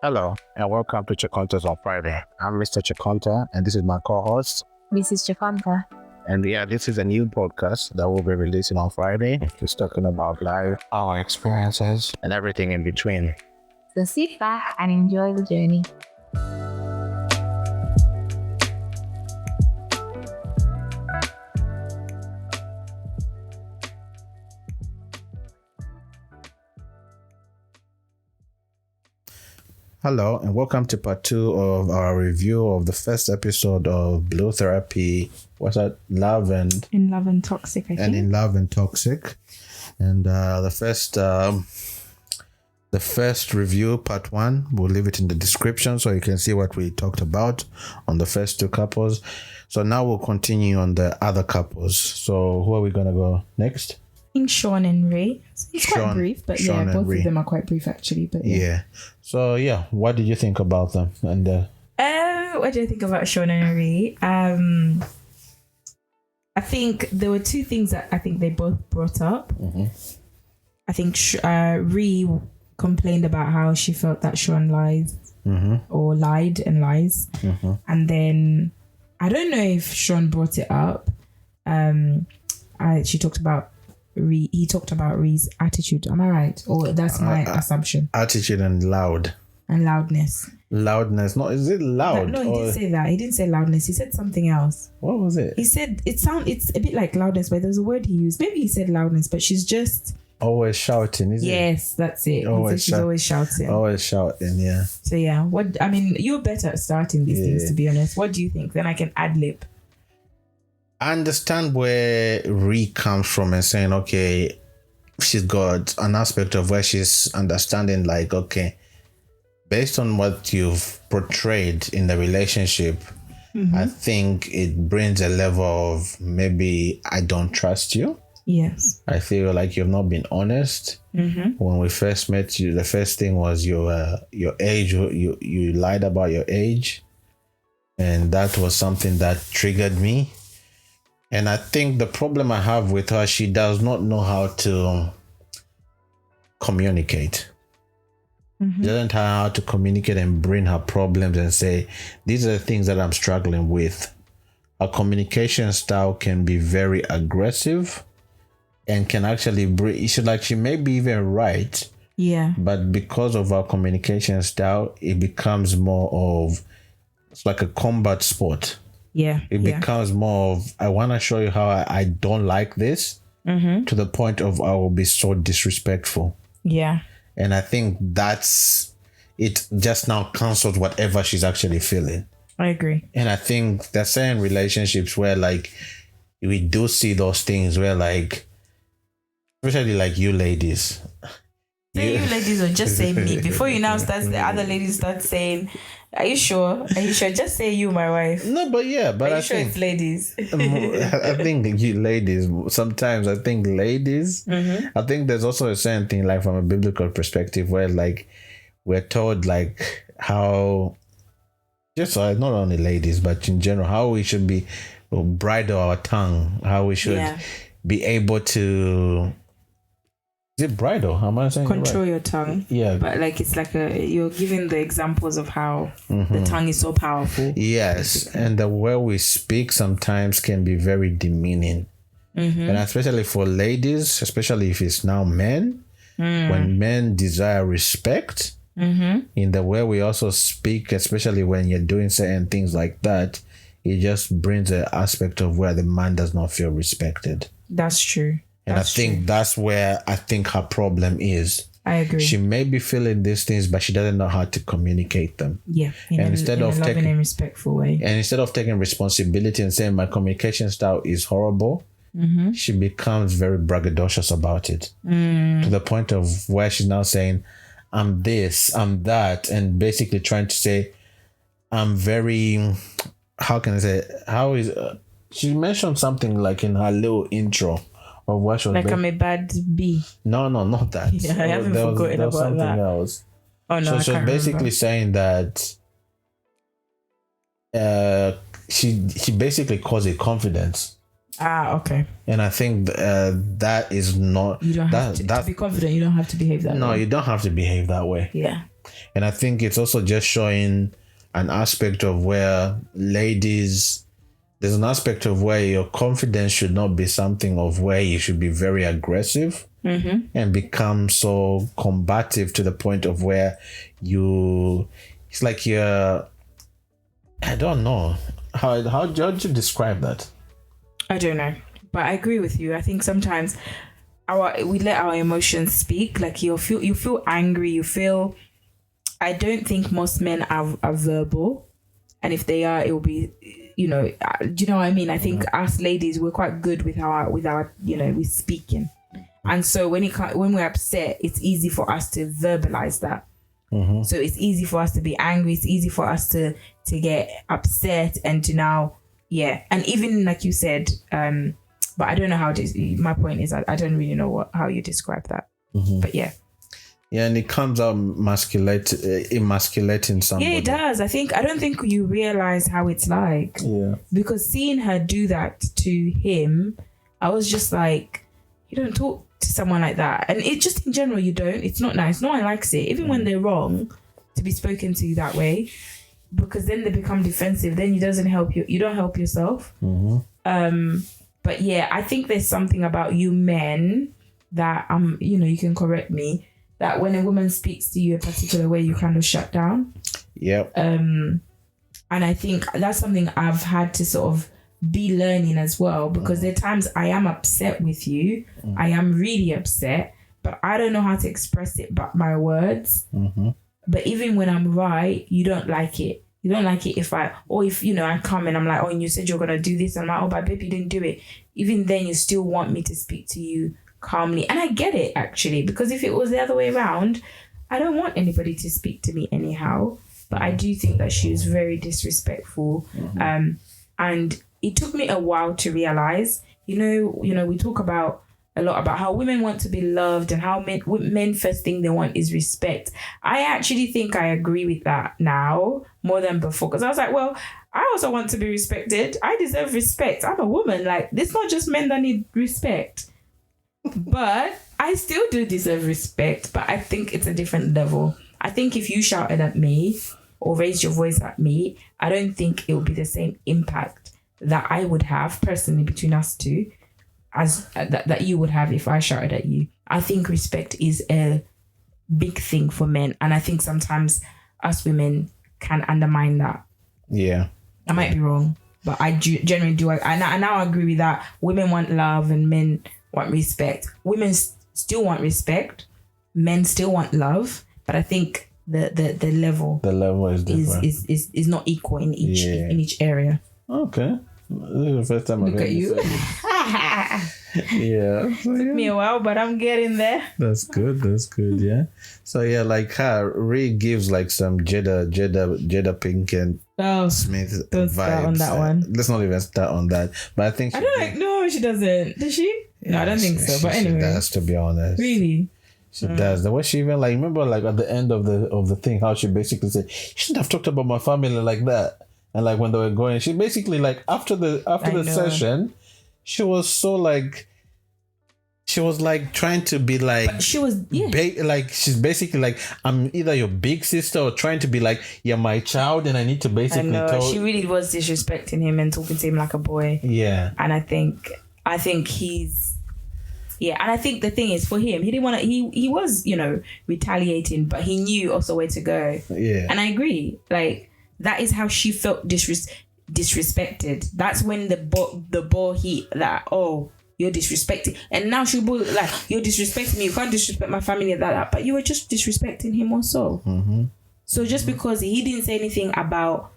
Hello, and welcome to Chakontas on Friday. I'm Mr. Chakonta, and this is my co-host. This is Chakontas. And yeah, this is a new podcast that we'll be releasing on Friday. Just talking about life, our experiences, and everything in between. So sit back and enjoy the journey. Hello, and welcome to part 2 of our review of the first episode of Blue Therapy. What's that? Love and... In Love and Toxic, I think. And In Love and Toxic. And the first review, part 1, we'll leave it in the description so you can see what we talked about on the first 2 couples. So now we'll continue on the other couples. So who are we going to go next? I think Sean and Ray. It's quite brief, but Sean both Ray. of them are quite brief actually. But Yeah. So yeah, what did you think about them? And what do I think about Sean and Ray? I think there were 2 things that I think they both brought up. Mm-hmm. I think Ree complained about how she felt that Sean lies or lied and lies, and then I don't know if Sean brought it up. She talked about he talked about Ree's attitude. Am I right? Or that's my assumption. Attitude and loudness. Loudness. No, is it loud? No, he didn't say that. He didn't say loudness. He said something else. What was it? He said it's a bit like loudness, but there's a word he used. Maybe he said loudness, but she's just always shouting, is it? Yes, that's it. She's always shouting. Always shouting, yeah. So yeah, you're better at starting these things, to be honest. What do you think? Then I can ad lib. I understand where Ree comes from and saying, okay, she's got an aspect of where she's understanding, like, okay, based on what you've portrayed in the relationship, I think it brings a level of maybe I don't trust you. Yes. I feel like you've not been honest. When we first met you, the first thing was your age. You lied about your age. And that was something that triggered me. And I think the problem I have with her, she does not know how to communicate. She doesn't know how to communicate and bring her problems and say, these are the things that I'm struggling with. Her communication style can be very aggressive and can actually bring, she may be even right. Yeah. But because of our communication style, it becomes more of, it's like a combat sport. Yeah. It becomes more of, I want to show you how I don't like this, to the point of I will be so disrespectful. Yeah. And I think that's, it just now cancels whatever she's actually feeling. I agree. And I think there's certain relationships where like, we do see those things where like, especially like you ladies. Say you ladies, or just say me. Before you now start, the other ladies start saying, Are you sure? Just say you, my wife. No, but yeah, but Are you sure it's ladies? I think you ladies, sometimes I think ladies, I think there's also a certain thing like from a biblical perspective where like we're told like how, just not only ladies, but in general, how we should be bridle our tongue, how we should be able to, is it bridle? How am I saying? Control your tongue. Yeah. But like it's like you're giving the examples of how the tongue is so powerful. Yes. Basically. And the way we speak sometimes can be very demeaning. And especially for ladies, especially if it's now men, when men desire respect, in the way we also speak, especially when you're doing certain things like that, it just brings an aspect of where the man does not feel respected. That's true. And I think that's where I think her problem is. I agree. She may be feeling these things, but she doesn't know how to communicate them. Yeah, in a loving and respectful way. And instead of taking responsibility and saying my communication style is horrible, she becomes very braggadocious about it. To the point of where she's now saying, I'm this, I'm that, and basically trying to say, I'm very, how can I say, how is, she mentioned something like in her little intro. Or what should like I'm a bad bee. No, not that. Yeah, I haven't forgotten about something that. Else. Oh no, so she was basically saying that she basically calls it confidence. Okay. And I think that is not. You don't have to be confident. You don't have to behave that way. No, you don't have to behave that way. Yeah. And I think it's also just showing an aspect of where ladies, there's an aspect of where your confidence should not be something of where you should be very aggressive and become so combative to the point of where it's like you're, I don't know. How do you describe that? I don't know. But I agree with you. I think sometimes we let our emotions speak. Like you feel angry, you feel. I don't think most men are verbal, and if they are, it will be, do you know what I mean? I think us ladies, we're quite good with our with speaking, and so when we're upset, it's easy for us to verbalize that. So it's easy for us to be angry. It's easy for us to get upset and to now, and even like you said, but I don't know how to. My point is, I don't really know how you describe that, but yeah. Yeah, and it comes out emasculating somebody. Yeah, it does. I don't think you realize how it's like. Yeah. Because seeing her do that to him, I was just like, you don't talk to someone like that. And it just in general, you don't. It's not nice. No one likes it. Even when they're wrong, to be spoken to that way. Because then they become defensive. Then it doesn't help you. You don't help yourself. But yeah, I think there's something about you men that, you can correct me, that when a woman speaks to you a particular way, you kind of shut down. Yep. And I think that's something I've had to sort of be learning as well, because there are times I am upset with you. I am really upset, but I don't know how to express it but my words. But even when I'm right, you don't like it. You don't like it if I come and I'm like, oh, and you said you're going to do this. And I'm like, oh, but babe, you didn't do it. Even then, you still want me to speak to you calmly. And I get it, actually, because if it was the other way around, I don't want anybody to speak to me anyhow. But I do think that she was very disrespectful. And it took me a while to realize, we talk a lot about how women want to be loved and how men first thing they want is respect. I actually think I agree with that now more than before, because I was like, well, I also want to be respected. I deserve respect. I'm a woman. Like, it's not just men that need respect. But I still do deserve respect, but I think it's a different level. I think if you shouted at me or raised your voice at me, I don't think it would be the same impact that I would have personally between us two as that you would have if I shouted at you. I think respect is a big thing for men, and I think sometimes us women can undermine that. Yeah. I might be wrong, but I generally do. I now agree with that. Women want love and men want respect. Women still want respect. Men still want love, but I think the level is different. Is not equal in each area. Okay. This is the first time Look at you. Yeah. So, Took me a while, but I'm getting there. That's good. Yeah. So yeah, like Ray gives like some Jada Pinkett Smith don't vibes. start on that one. Let's not even start on that. But I think no, she doesn't. Does she? No, I don't think so. But anyway, she does, to be honest. Really. She does. The way she even remember at the end of the thing, how she basically said, "You shouldn't have talked about my family like that." And when they were going, she basically after the session, she was so she was trying to be but she was she's basically I'm either your big sister or trying to be you're my child and I need to basically she really was disrespecting him and talking to him like a boy. Yeah. And I think he's and I think the thing is for him, he didn't want to, he was, retaliating, but he knew also where to go. Yeah. And I agree. That is how she felt disrespected. That's when the ball hit that, oh, you're disrespecting. And now she'll be you're disrespecting me. You can't disrespect my family like that. But you were just disrespecting him also. So just because you didn't say anything about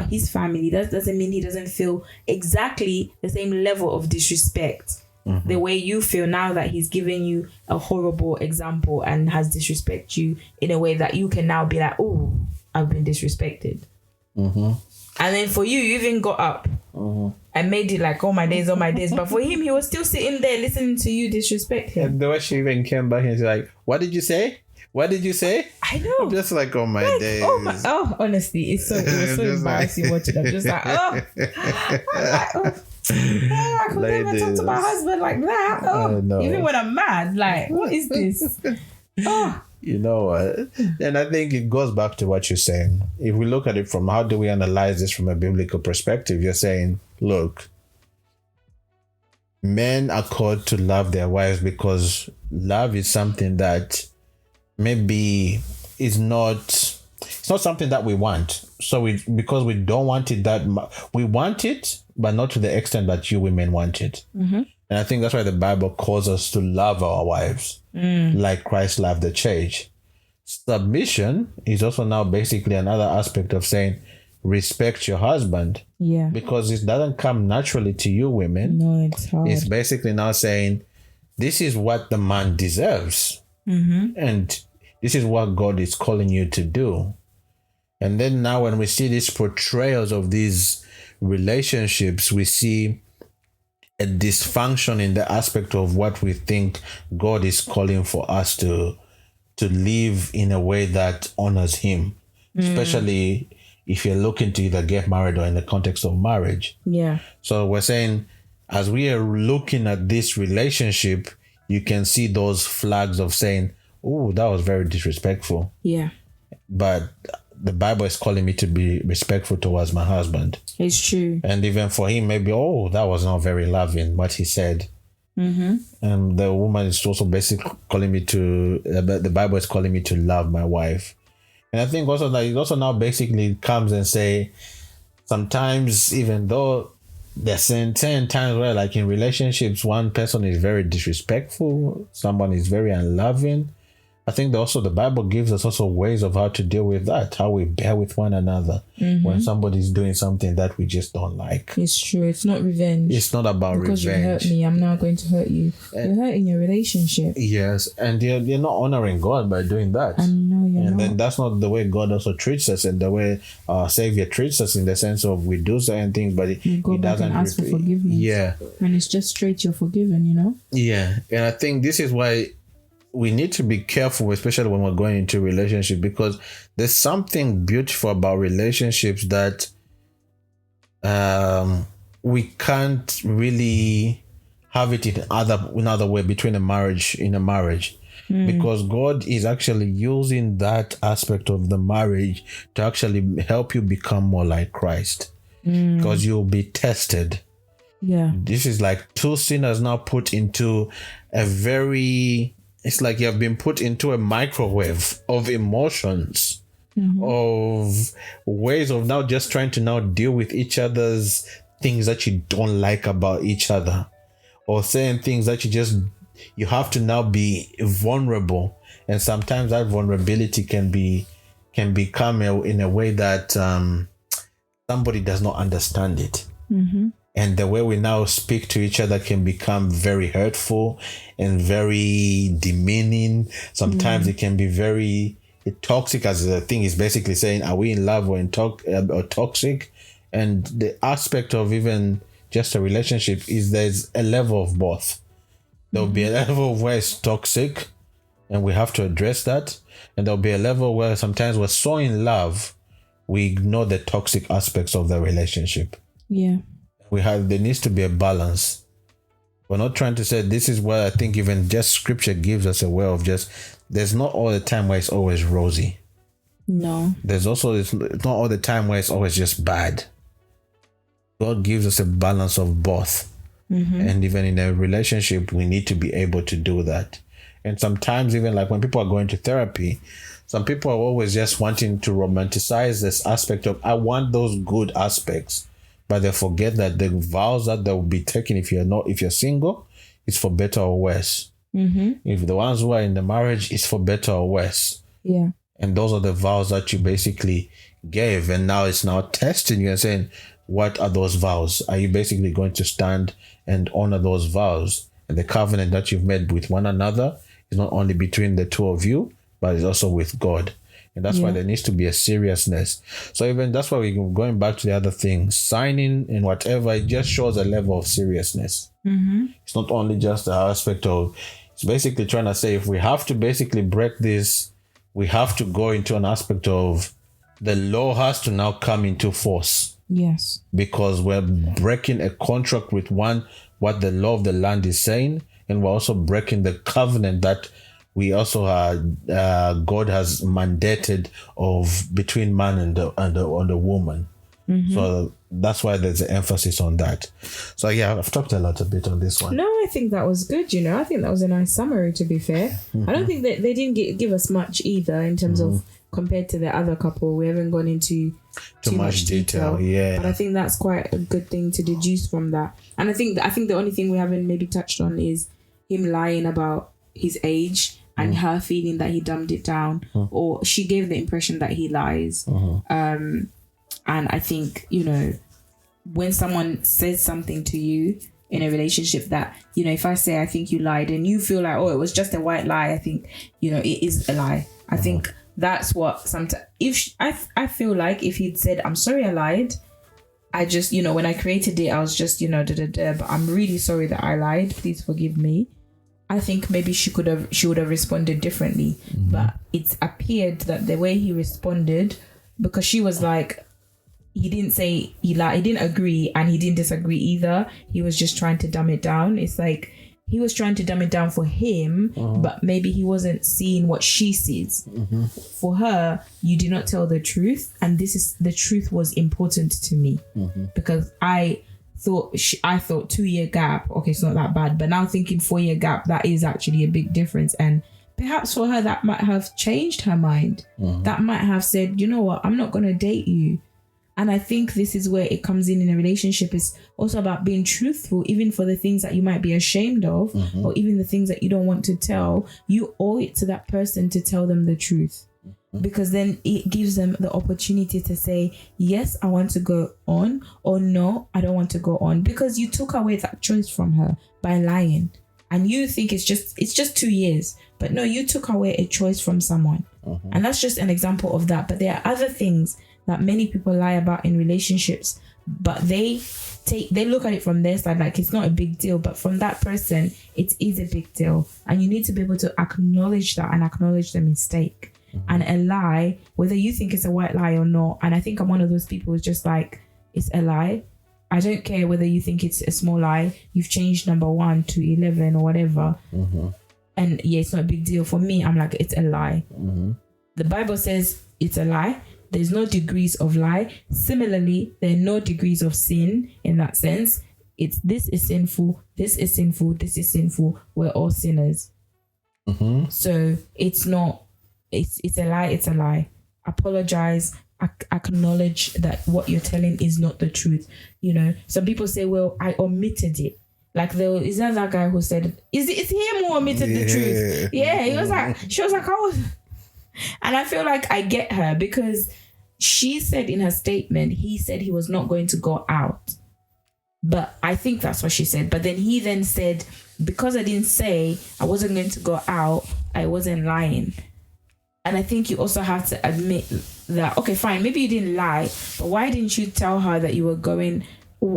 his family, that doesn't mean he doesn't feel exactly the same level of disrespect. The way you feel now that he's giving you a horrible example and has disrespected you in a way that you can now be like, oh, I've been disrespected. And then for you even got up and made it all my days. But for him, he was still sitting there listening to you disrespect him. And the way she even came back and she's like, what did you say? What did you say? I know. I'm just oh my days. Honestly, it was so embarrassing watching. I'm just I could never talk to my husband like that. No. Even when I'm mad, what is this? You know, and I think it goes back to what you're saying. If we look at it from how do we analyze this from a biblical perspective, you're saying, look, men are called to love their wives because love is something that maybe is not, it's not something that we want. So because we don't want it we want it, but not to the extent that you women want it. And I think that's why the Bible calls us to love our wives like Christ loved the church. Submission is also now basically another aspect of saying respect your husband. Yeah. Because it doesn't come naturally to you women. No, it's hard. It's basically now saying this is what the man deserves. And this is what God is calling you to do. And then now when we see these portrayals of these relationships, we see a dysfunction in the aspect of what we think God is calling for us to live in a way that honors him, especially if you're looking to either get married or in the context of marriage. Yeah. So we're saying, as we are looking at this relationship, you can see those flags of saying, oh, that was very disrespectful. Yeah. But the Bible is calling me to be respectful towards my husband. It's true. And even for him, maybe, oh, that was not very loving, what he said. And the woman is also basically calling me to, the Bible is calling me to love my wife. And I think also that it also now basically comes and say, sometimes even though there's certain times where like in relationships, one person is very disrespectful, someone is very unloving, I think that also the Bible gives us also ways of how to deal with that, how we bear with one another when somebody's doing something that we just don't like. It's true. It's not revenge. It's not about because revenge. Because you hurt me, I'm now going to hurt you. You're hurting your relationship. Yes, and you're not honoring God by doing that. And then that's not the way God also treats us, and the way our Savior treats us, in the sense of we do certain things, but he doesn't ask for forgiveness. Yeah, and it's just straight, you're forgiven, you know. Yeah, and I think this is why we need to be careful, especially when we're going into a relationship, because there's something beautiful about relationships that we can't really have it in another way between in a marriage. Because God is actually using that aspect of the marriage to actually help you become more like Christ. Because you'll be tested. Yeah. This is like two sinners now put into it's like you have been put into a microwave of emotions, of ways of now just trying to now deal with each other's things that you don't like about each other, or saying things that you have to now be vulnerable. And sometimes that vulnerability can become in a way that somebody does not understand it. And the way we now speak to each other can become very hurtful and very demeaning. Sometimes it can be very toxic, as the thing is basically saying, are we in love or toxic? And the aspect of even just a relationship is there's a level of both. There'll be a level where it's toxic and we have to address that. And there'll be a level where sometimes we're so in love, we ignore the toxic aspects of the relationship. Yeah. There needs to be a balance. We're not trying to say, this is what I think even just scripture gives us a way of just, there's not all the time where it's always rosy. No. It's not all the time where it's always just bad. God gives us a balance of both. And even in a relationship, we need to be able to do that. And sometimes even like when people are going to therapy, some people are always just wanting to romanticize this aspect of, I want those good aspects. But they forget that the vows that they will be taken if you're single, it's for better or worse. If the ones who are in the marriage, it's for better or worse. Yeah. And those are the vows that you basically gave. And now it's now testing you and saying, what are those vows? Are you basically going to stand and honor those vows? And the covenant that you've made with one another is not only between the two of you, but it's also with God. And that's why there needs to be a seriousness. So even that's why we're going back to the other thing, signing and whatever, it just shows a level of seriousness. It's not only just the aspect of, it's basically trying to say, if we have to basically break this, we have to go into an aspect of the law has to now come into force. Yes. Because we're breaking a contract with what the law of the land is saying, and we're also breaking the covenant that we also God has mandated of between man and the woman. So that's why there's an emphasis on that. So yeah, I've talked a lot a bit on this one. No, I think that was good. I think that was a nice summary, to be fair. I don't think that they didn't give us much either in terms of compared to the other couple. We haven't gone into too much detail. Yeah, but I think that's quite a good thing to deduce from that. And I think the only thing we haven't maybe touched on is him lying about his age and her feeling that he dumbed it down, or she gave the impression that he lies. And I think, when someone says something to you in a relationship that, if I say I think you lied and you feel like, oh, it was just a white lie, I think, it is a lie. I think that's what sometimes, I feel like if he'd said, I'm sorry I lied, I just, when I created it, I was just, but I'm really sorry that I lied, please forgive me. I think maybe she would have responded differently. But it's appeared that the way he responded, because she was like, he didn't say he lied, he didn't agree, and he didn't disagree either. He was just trying to dumb it down. It's like he was trying to dumb it down for him, but maybe he wasn't seeing what she sees. For her, you did not tell the truth, and the truth was important to me because I thought 2-year gap. Okay, it's not that bad, but now thinking 4-year gap, that is actually a big difference. And perhaps for her, that might have changed her mind. That might have said, you know what, I'm not going to date you. And I think this is where it comes in a relationship. It's also about being truthful, even for the things that you might be ashamed of, or even the things that you don't want to tell. You owe it to that person to tell them the truth, because then it gives them the opportunity to say, yes, I want to go on, or no, I don't want to go on, because you took away that choice from her by lying. And you think it's just 2 years, but no, you took away a choice from someone. And that's just an example of that. But there are other things that many people lie about in relationships, but they look at it from their side like it's not a big deal, but from that person it is a big deal. And you need to be able to acknowledge that and acknowledge the mistake. And a lie, whether you think it's a white lie or not, and I think I'm one of those people who's just like, it's a lie. I don't care whether you think it's a small lie. You've changed number 1 to 11 or whatever, and yeah, it's not a big deal. For me, I'm like, it's a lie. The Bible says it's a lie. There's no degrees of lie. Similarly, there are no degrees of sin in that sense. It's this is sinful, this is sinful, this is sinful. We're all sinners. So it's a lie, it's a lie. Apologize, acknowledge that what you're telling is not the truth. Some people say, well, I omitted it. Like is that guy who said, is him who omitted the truth? Yeah, he was like, she was like, and I feel like I get her, because she said in her statement, he said he was not going to go out. But I think that's what she said. But then he then said, because I didn't say I wasn't going to go out, I wasn't lying. And I think you also have to admit that, okay, fine, maybe you didn't lie, but why didn't you tell her that you were going,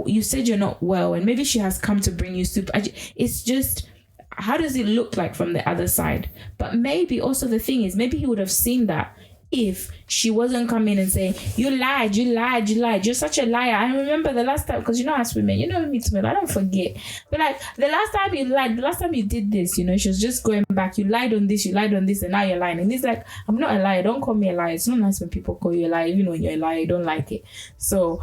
you said you're not well, and maybe she has come to bring you soup. It's just, how does it look like from the other side? But maybe also the thing is, maybe he would have seen that if she wasn't coming and saying, you lied, you're such a liar. I remember the last time, because as women, me too, I don't forget. But like, the last time you lied, the last time you did this, she was just going back, you lied on this, and now you're lying. And it's like, I'm not a liar, don't call me a liar. It's not nice when people call you a liar, even when you're a liar, you don't like it. So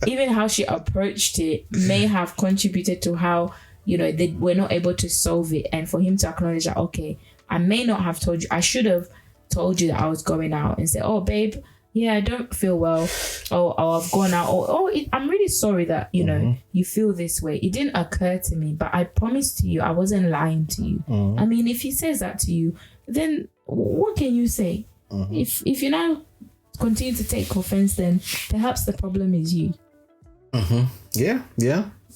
even how she approached it may have contributed to how, they were not able to solve it. And for him to acknowledge that, okay, I may not have told you, I should have told you that I was going out, and say, oh babe, yeah, I don't feel well, or I've gone out, or I'm really sorry that you feel this way. It didn't occur to me, but I promised to you I wasn't lying to you. I mean, if he says that to you, then what can you say? If you now continue to take offense, then perhaps the problem is you. Yeah.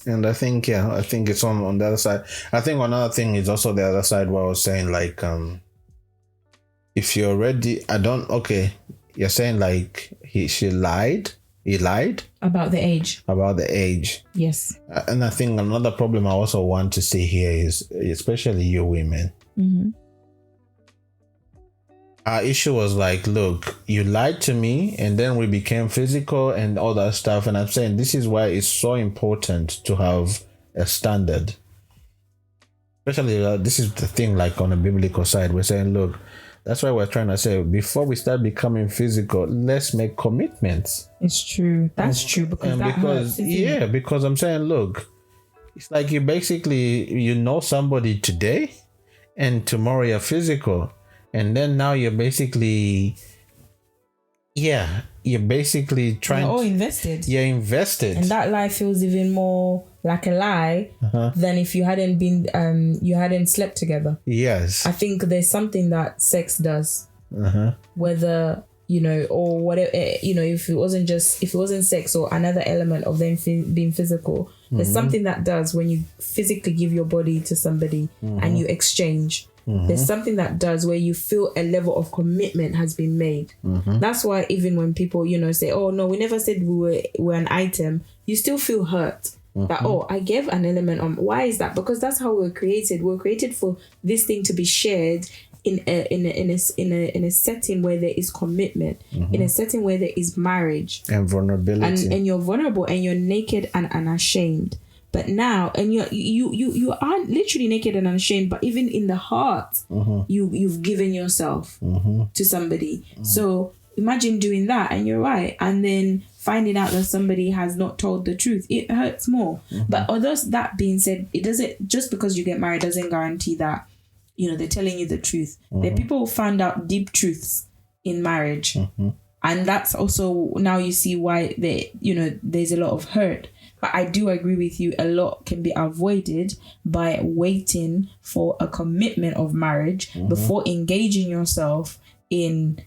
And I think it's on the other side. I think another thing is also the other side where I was saying, like, if you're ready, you're saying like he lied about the age. Yes. And I think another problem I also want to see here is, especially you women, our issue was like, look, you lied to me, and then we became physical and all that stuff. And I'm saying this is why it's so important to have a standard. especially this is the thing, like on a biblical side, we're saying, look, that's why we're trying to say, before we start becoming physical, let's make commitments. It's true. That's true, because that hurts, isn't it? Because I'm saying, look, it's like you basically, you know somebody today and tomorrow you're physical. And then now you're basically, trying You're invested. You're invested. And that lie feels even more like a lie than if you hadn't been, you hadn't slept together. Yes. I think there's something that sex does. Whether, or whatever, if it wasn't sex or another element of them being physical, there's something that does when you physically give your body to somebody and you exchange. There's something that does where you feel a level of commitment has been made. That's why even when people, say, oh no, we never said we were an item, you still feel hurt. That, oh, I gave an element on. Why is that? Because that's how we're created. We're created for this thing to be shared in a setting where there is commitment, in a setting where there is marriage and vulnerability, and you're vulnerable and you're naked and unashamed. But now, and you are literally naked and unashamed, but even in the heart, you've given yourself to somebody. So imagine doing that, and you're right, and then finding out that somebody has not told the truth. It hurts more. But although that being said, it doesn't, just because you get married doesn't guarantee that they're telling you the truth. There are people who found out deep truths in marriage, and that's also, now you see why there's a lot of hurt. But I do agree with you, a lot can be avoided by waiting for a commitment of marriage before engaging yourself in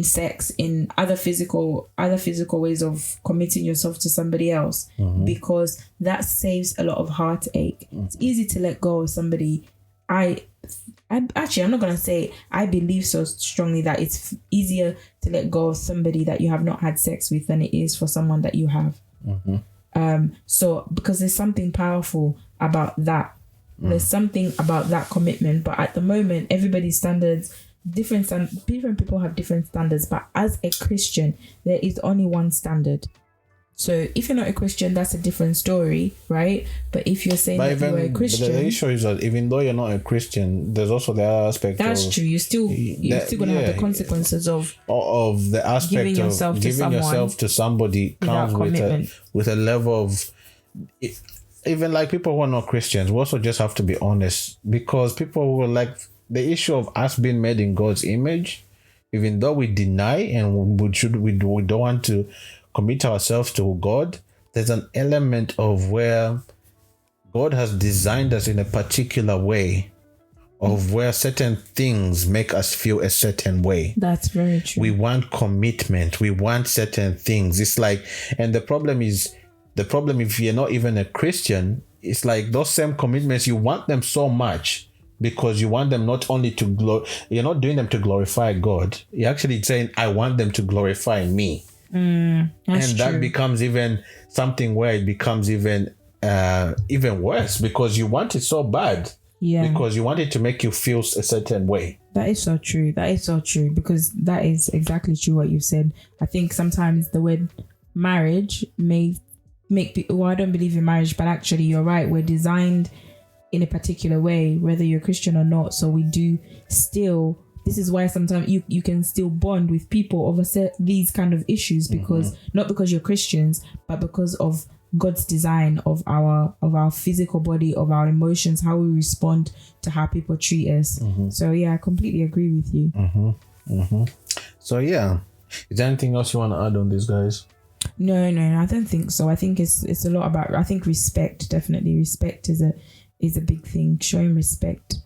sex, in other physical ways of committing yourself to somebody else, because that saves a lot of heartache. It's easy to let go of somebody. I'm not gonna say I believe so strongly that it's easier to let go of somebody that you have not had sex with than it is for someone that you have. So because there's something powerful about that. There's something about that commitment. But at the moment, everybody's standards, different people have different standards. But as a Christian, there is only one standard. So if you're not a Christian, that's a different story, right? But if you're saying that you're a Christian, the issue is that even though you're not a Christian, there's also the aspect. That's true. You're still gonna have the consequences of the aspect giving yourself to somebody comes with a level of. Even like people who are not Christians, we also just have to be honest, because people will like the issue of us being made in God's image, even though we deny and we don't want to commit ourselves to God. There's an element of where God has designed us in a particular way, of where certain things make us feel a certain way. That's very true. We want commitment. We want certain things. It's like, and the problem if you're not even a Christian, it's like those same commitments, you want them so much because you want them not only you're not doing them to glorify God. You're actually saying, I want them to glorify me. And that becomes even something where it becomes even worse, because you want it so bad. Because you want it to make you feel a certain way. That is so true. Because that is exactly true what you said. I think sometimes the word marriage may make people, I don't believe in marriage, but actually you're right. We're designed in a particular way, whether you're Christian or not. So we do still. This is why sometimes you can still bond with people over these kind of issues, because not because you're Christians, but because of God's design of our physical body, of our emotions, how we respond to how people treat us. So yeah, I completely agree with you. So yeah, is there anything else you want to add on this, guys? No, I don't think so. I think it's a lot about, I think respect, definitely respect is a big thing. Showing respect.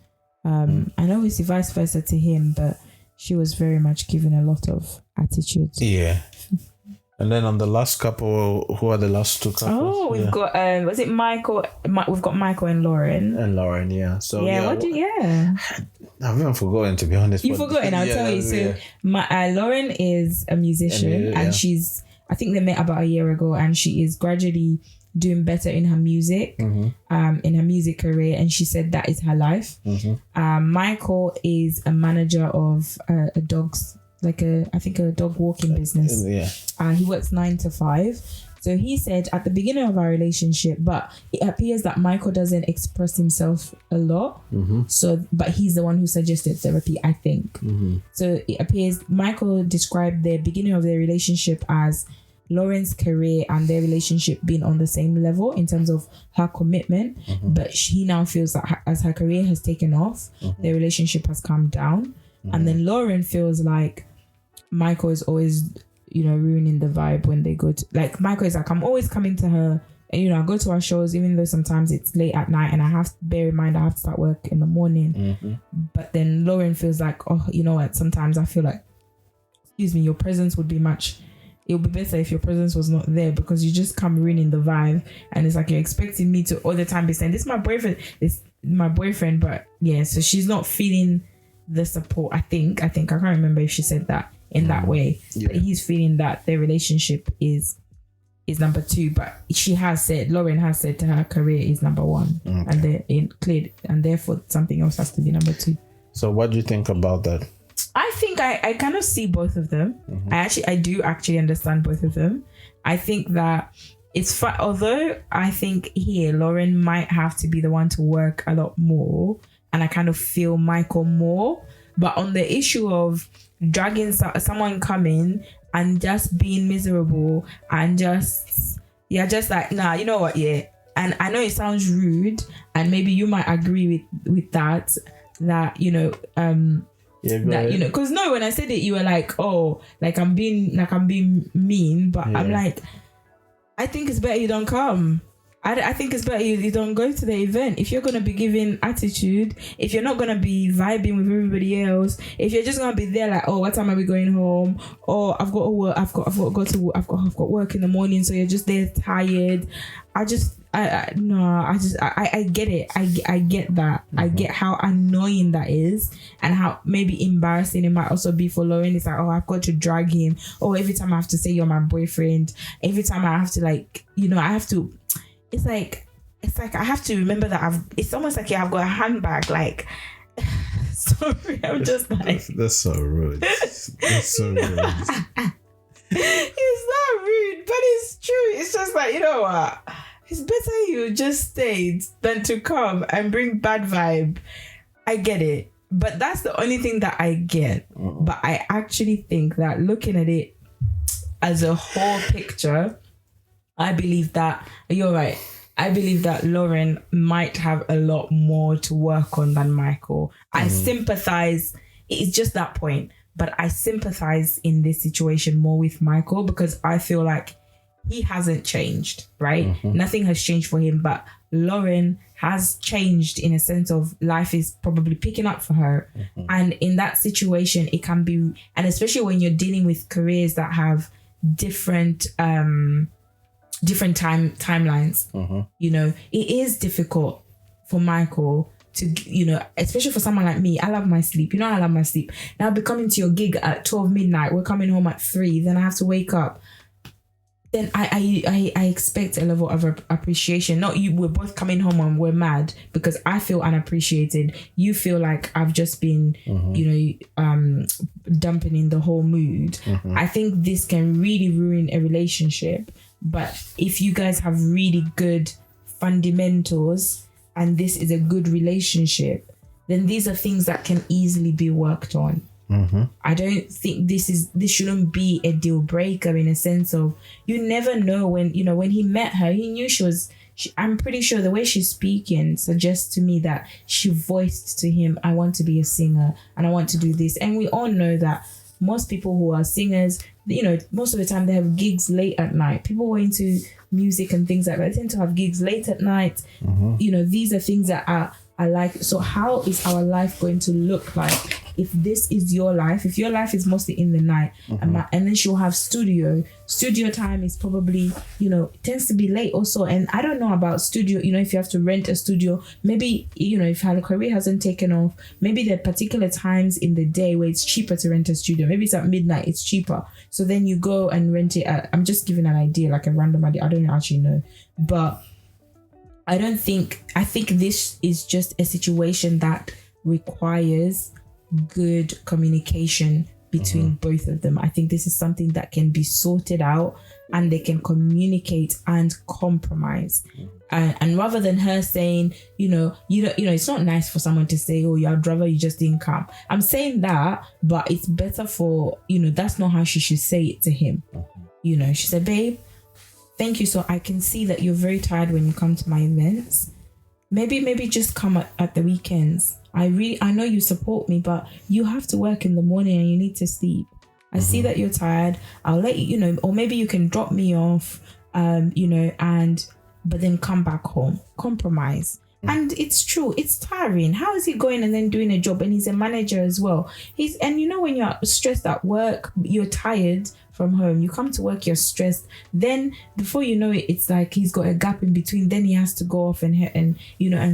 I know it's vice versa to him, but she was very much given a lot of attitude. Yeah. And then on the last couple, who are the last two couples? Oh, we've got was it Michael? We've got Michael and Lauren. Yeah. So I've even forgotten, to be honest. You've forgotten. I'll tell you. So Lauren is a musician, and I think they met about a year ago, and she is gradually doing better in her music, in her music career, and she said that is her life. Michael is a manager of a dog's, I think a dog walking business. He works 9 to 5, So he said at the beginning of our relationship, but it appears that Michael doesn't express himself a lot. So, but he's the one who suggested therapy, I think. So it appears Michael described the beginning of their relationship as Lauren's career and their relationship being on the same level in terms of her commitment. But he now feels that as her career has taken off, their relationship has calmed down. And then Lauren feels like Michael is always, ruining the vibe when they go to, like, Michael is like, I'm always coming to her and, I go to our shows, even though sometimes it's late at night and I have to bear in mind I have to start work in the morning. But then Lauren feels like, oh, you know what, sometimes I feel like, your presence would be it would be better if your presence was not there, because you just come ruining the vibe. And it's like you're expecting me to all the time be saying, this is my boyfriend. But yeah, so she's not feeling the support. I think I can't remember if she said that in that way. But he's feeling that their relationship is number 2. But Lauren has said to her career is number 1. And they're cleared, and therefore something else has to be number 2. So what do you think about that? I think I kind of see both of them. I do actually understand both of them. I think that it's fun, although I think here Lauren might have to be the one to work a lot more, and I kind of feel Michael more. But on the issue of dragging someone coming and just being miserable and just like, nah, you know what, yeah. And I know it sounds rude, and maybe you might agree with that because when I said it, you were like, oh, like I'm being mean, but I'm like, I think it's better you don't come. I think it's better you don't go to the event. If you're going to be giving attitude, if you're not going to be vibing with everybody else, if you're just going to be there like, oh, what time are we going home? Oh, I've got to work. I've got work in the morning. So you're just there tired. I get it. I get that. I get how annoying that is, and how maybe embarrassing it might also be for Lauren. It's like, oh, I've got to drag him. Oh, every time I have to say you're my boyfriend. Every time I have to I have to. It's like I have to remember that it's almost like I've got a handbag. Like, sorry, I'm just like, that's so rude. That's so rude. It's not rude, but it's true. It's just like, you know what? It's better you just stayed than to come and bring bad vibe. I get it, but that's the only thing that I get. But I actually think that looking at it as a whole picture, I believe that you're right. I believe that Lauren might have a lot more to work on than Michael. I sympathize. It's just that point. But I sympathize in this situation more with Michael, because I feel like he hasn't changed, right? Nothing has changed for him. But Lauren has changed in a sense of life is probably picking up for her. And in that situation, it can be, and especially when you're dealing with careers that have different timelines, it is difficult for Michael to, especially for someone like me. I love my sleep. I love my sleep. Now I'll be coming to your gig at 12 midnight. We're coming home at 3. Then I have to wake up. Then I expect a level of appreciation. Not you, we're both coming home and we're mad because I feel unappreciated. You feel like I've just been, dampening the whole mood. I think this can really ruin a relationship. But if you guys have really good fundamentals and this is a good relationship, then these are things that can easily be worked on. I don't think this shouldn't be a deal breaker, in a sense of, you never know when he met her, he knew I'm pretty sure the way she's speaking suggests to me that she voiced to him, I want to be a singer and I want to do this. And we all know that most people who are singers, most of the time they have gigs late at night. People who are into music and things like that tend to have gigs late at night. These are things that are like, so how is our life going to look like if this is your life? If your life is mostly in the night, and then she'll have studio time is probably, tends to be late also. And I don't know about studio, if you have to rent a studio, maybe, if her career hasn't taken off, maybe there are particular times in the day where it's cheaper to rent a studio. Maybe it's at midnight, it's cheaper. So then you go and rent it I'm just giving an idea, like a random idea. I don't actually know. But I think this is just a situation that requires good communication between both of them. I think this is something that can be sorted out and they can communicate and compromise. And rather than her saying, it's not nice for someone to say, oh, I'd rather you just didn't come. I'm saying that, but it's better for, that's not how she should say it to him. She said, babe, thank you. So I can see that you're very tired when you come to my events. Maybe just come at the weekends. I know you support me, but you have to work in the morning and you need to sleep. I see that you're tired. I'll let you, or maybe you can drop me off, but then come back home. Compromise. And it's true, it's tiring. How is he going and then doing a job? And he's a manager as well. When you're stressed at work, you're tired from home. You come to work, you're stressed. Then before you know it, it's like he's got a gap in between. Then he has to go off and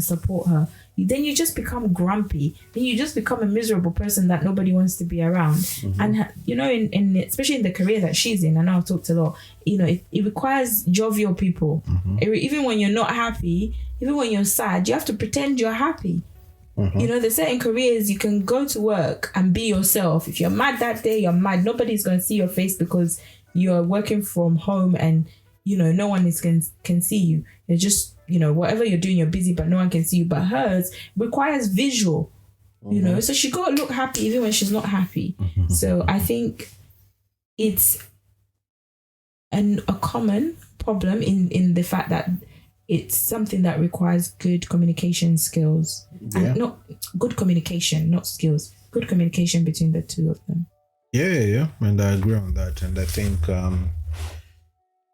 support her. Then you just become grumpy. Then you just become a miserable person that nobody wants to be around. And in especially in the career that she's in, I know I've talked a lot. It requires jovial people. Even when you're not happy, even when you're sad, you have to pretend you're happy. There's certain careers you can go to work and be yourself. If you're mad that day, you're mad. Nobody's going to see your face because you're working from home and no one can see you. You're just whatever you're doing, you're busy, but no one can see you. But hers requires visual, so she got to look happy even when she's not happy. So I think it's a common problem in the fact that it's something that requires good communication skills. And not good communication, not skills. Good communication between the two of them. Yeah. And I agree on that. And I think,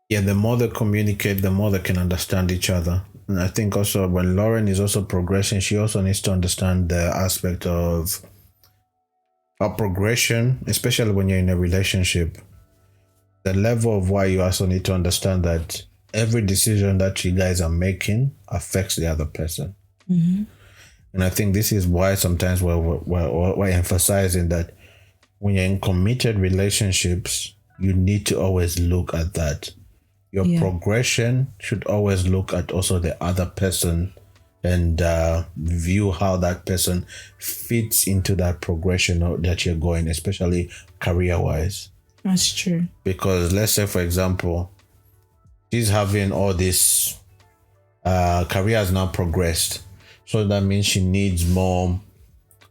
the more they communicate, the more they can understand each other. And I think also when Lauren is also progressing, she also needs to understand the aspect of progression, especially when you're in a relationship. The level of why you also need to understand that every decision that you guys are making affects the other person. And I think this is why sometimes we're emphasizing that when you're in committed relationships, you need to always look at that. Your progression should always look at also the other person and view how that person fits into that progression that you're going, especially career-wise. That's true. Because let's say, for example, she's having all this, career has now progressed. So that means she needs more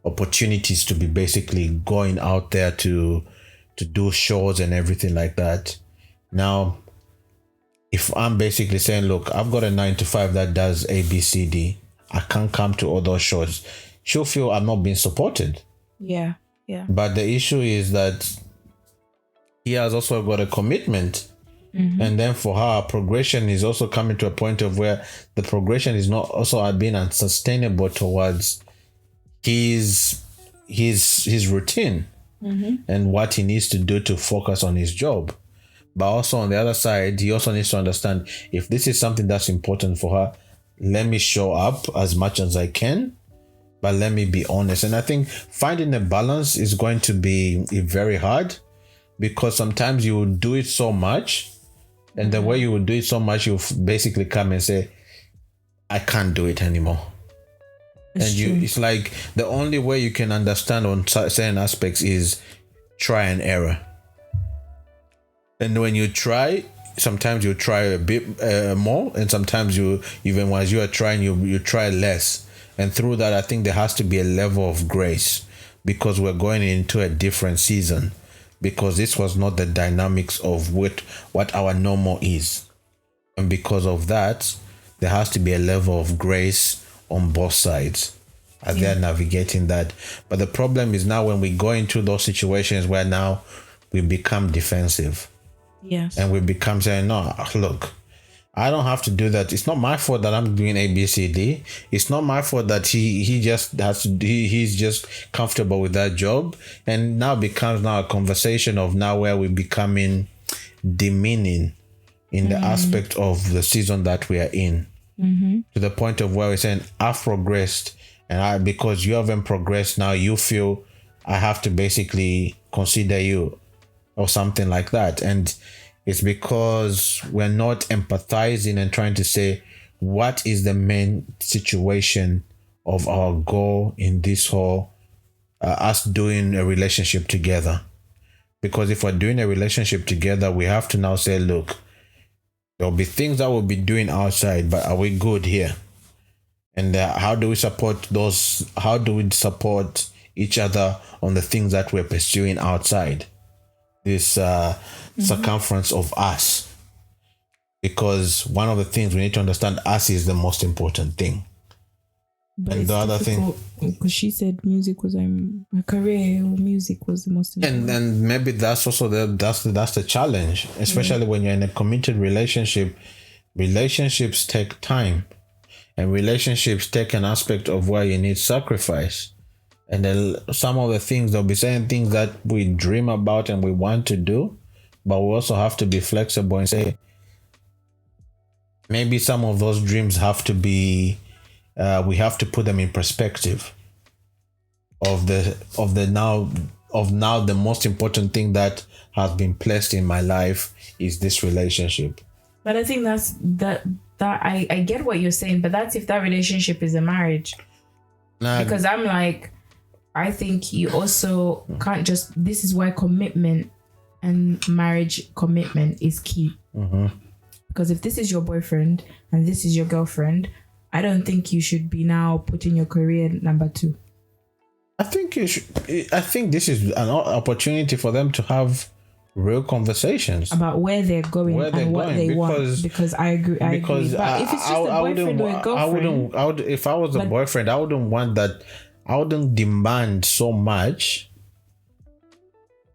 opportunities to be basically going out there to do shows and everything like that. Now, if I'm basically saying, look, I've got a 9-to-5 that does A, B, C, D, I can't come to all those shows, she'll feel I'm not being supported. Yeah. But the issue is that he has also got a commitment. And then for her, progression is also coming to a point of where the progression is not also being unsustainable towards his routine and what he needs to do to focus on his job. But also on the other side, he also needs to understand, if this is something that's important for her, let me show up as much as I can, but let me be honest. And I think finding a balance is going to be very hard, because sometimes you will do it so much, and the way you will do it so much, you basically come and say, I can't do it anymore. It's like the only way you can understand on certain aspects is try and error. And when you try, sometimes you try a bit more, and sometimes even once you are trying, you try less. And through that, I think there has to be a level of grace, because we're going into a different season, because this was not the dynamics of what our normal is. And because of that, there has to be a level of grace on both sides as they're navigating that. But the problem is now when we go into those situations where now we become defensive. Yes. And we become saying, no, look, I don't have to do that. It's not my fault that I'm doing A, B, C, D. It's not my fault that he just has to. He's just comfortable with that job. And now becomes a conversation of now where we're becoming demeaning in the aspect of the season that we are in, to the point of where we're saying, I've progressed, and because you haven't progressed, now you feel I have to basically consider you or something like that. And it's because we're not empathizing and trying to say, what is the main situation of our goal in this whole us doing a relationship together? Because if we're doing a relationship together, we have to now say, look, there'll be things that we'll be doing outside, but are we good here? And how do we support those? How do we support each other on the things that we're pursuing outside this circumference of us? Because one of the things we need to understand, us is the most important thing. But and the other thing, because she said music was her career, or music was the most important. And maybe that's also that's the challenge, especially when you're in a committed relationship. Relationships take time, and relationships take an aspect of where you need sacrifice. And then some of the things, there'll be certain things that we dream about and we want to do, but we also have to be flexible and say, maybe some of those dreams have to be, we have to put them in perspective of now the most important thing that has been placed in my life is this relationship. But I think that I get what you're saying, but that's if that relationship is a marriage. Because I'm like, I think you also can't just, this is why commitment and marriage commitment is key. Mm-hmm. Because if this is your boyfriend and this is your girlfriend, I don't think you should be now putting your career number 2. I think you should. I think this is an opportunity for them to have real conversations about where they're going and what they want. Because I agree. But if it's just a boyfriend or a girlfriend, if I was a boyfriend, I wouldn't want that. I wouldn't demand so much.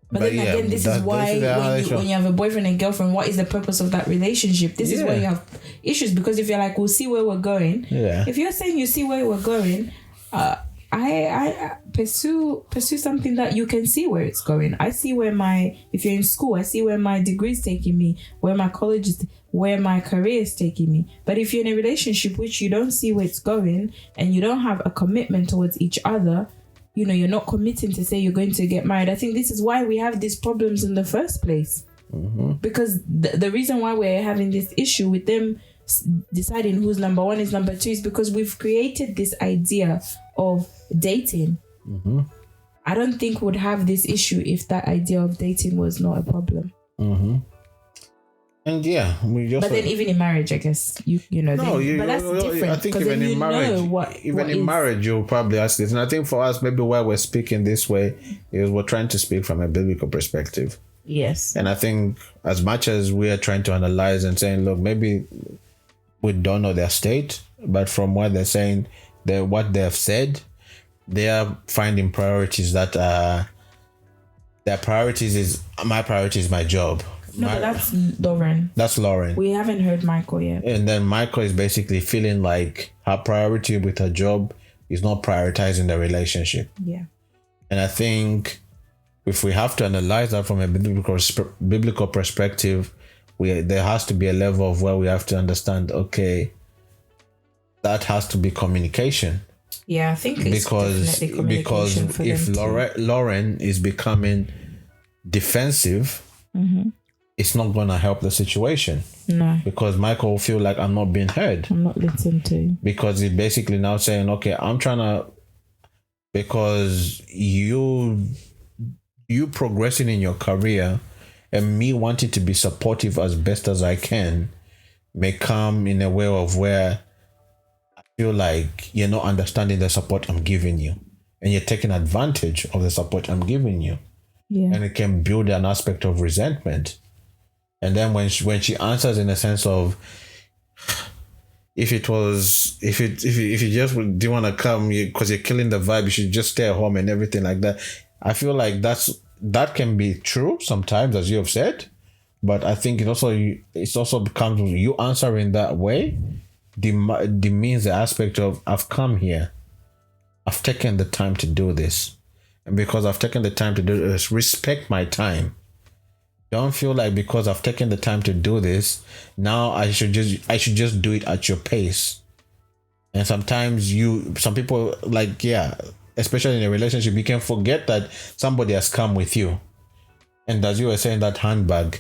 But then again, this is why when you have a boyfriend and girlfriend, what is the purpose of that relationship? This is where you have issues, because if you're like, we'll see where we're going. Yeah. If you're saying you see where we're going, I pursue something that you can see where it's going. I see if you're in school, I see where my degree is taking me, where my college is, where my career is taking me. But if you're in a relationship which you don't see where it's going and you don't have a commitment towards each other, you're not committing to say you're going to get married. I think this is why we have these problems in the first place. Mm-hmm. Because the reason why we're having this issue with them deciding who's number 1 is number 2 is because we've created this idea of dating. Mm-hmm. I don't think we'd have this issue if that idea of dating was not a problem. Mm-hmm. And but then even in marriage, I guess but that's different. I think even in marriage, you'll probably ask this. And I think for us, maybe why we're speaking this way is we're trying to speak from a biblical perspective. Yes. And I think as much as we are trying to analyze and saying, look, maybe we don't know their state, but from what they're saying, what they have said, they are finding priorities that their priorities is my priority is my job. No, but that's Lauren. That's Lauren. We haven't heard Michael yet. And then Michael is basically feeling like her priority with her job is not prioritizing the relationship. Yeah. And I think if we have to analyze that from a biblical perspective, there has to be a level of where we have to understand, okay, that has to be communication. Yeah, I think it's definitely communication because if Lauren is becoming defensive, mm-hmm. it's not going to help the situation. No. Because Michael will feel like I'm not being heard. I'm not listened to. Because he's basically now saying, okay, I'm trying to, because you progressing in your career and me wanting to be supportive as best as I can may come in a way of where I feel like you're not understanding the support I'm giving you. And you're taking advantage of the support I'm giving you. Yeah. And it can build an aspect of resentment. And then when she answers in a sense of, if you just didn't want to come because you're killing the vibe, you should just stay at home and everything like that. I feel like that can be true sometimes, as you have said, but I think it also becomes you answering that way demeans the aspect of I've come here, I've taken the time to do this, and because I've taken the time to do this, respect my time. Don't feel like because I've taken the time to do this, now I should just do it at your pace. And sometimes some people especially in a relationship, you can forget that somebody has come with you. And as you were saying, that handbag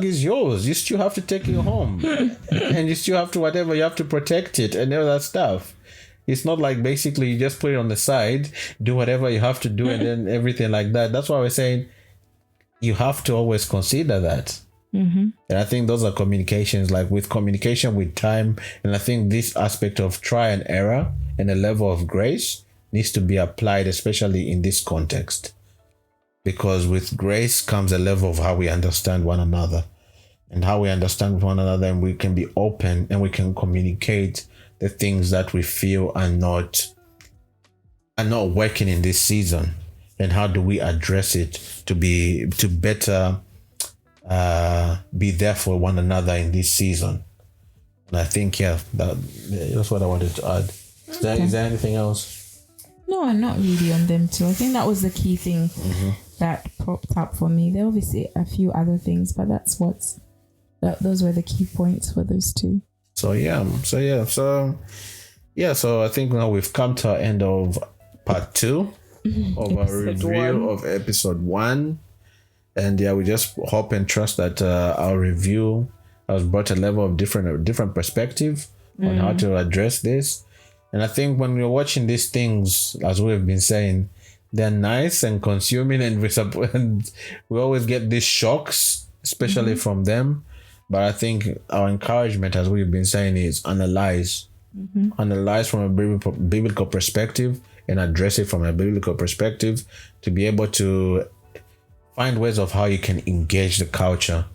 is yours. You still have to take it home. And you still have to, whatever, you have to protect it and all that stuff. It's not like basically you just put it on the side, do whatever you have to do and then everything like that. That's why we're saying, you have to always consider that. And I think those are communications, like with communication with time. And I think this aspect of try and error and a level of grace needs to be applied, especially in this context. Because with grace comes a level of how we understand one another. And how we understand one another, and we can be open and we can communicate the things that we feel are not working in this season. And how do we address it to better be there for one another in this season? And I think that's what I wanted to add. Is there anything else? No, not really on them too. I think that was the key thing that popped up for me. There are obviously a few other things, but those were the key points for those two. So I think now we've come to our end of part 2 of our review of episode 1. And we just hope and trust that our review has brought a level of different perspective on how to address this. And I think when we're watching these things, as we've been saying, they're nice and consuming, and we always get these shocks, especially from them. But I think our encouragement, as we've been saying, is analyze from a biblical perspective and address it from a biblical perspective to be able to find ways of how you can engage the culture,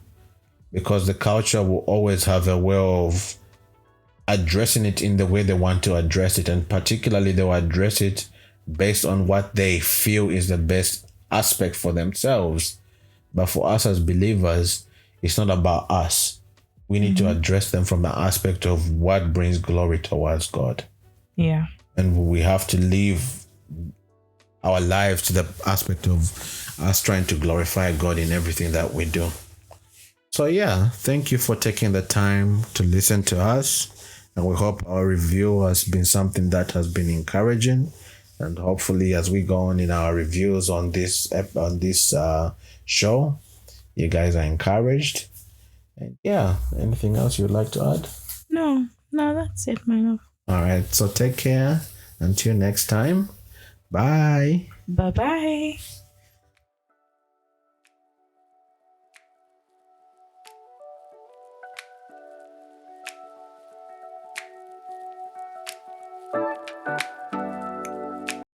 because the culture will always have a way of addressing it in the way they want to address it, and particularly they will address it based on what they feel is the best aspect for themselves. But for us as believers, it's not about us. We need to address them from the aspect of what brings glory towards God. Yeah. And we have to live our lives to the aspect of us trying to glorify God in everything that we do. So thank you for taking the time to listen to us. And we hope our review has been something that has been encouraging. And hopefully as we go on in our reviews on this show, you guys are encouraged. And anything else you'd like to add? No, that's it, my love. All right, so take care. Until next time. Bye. Bye-bye.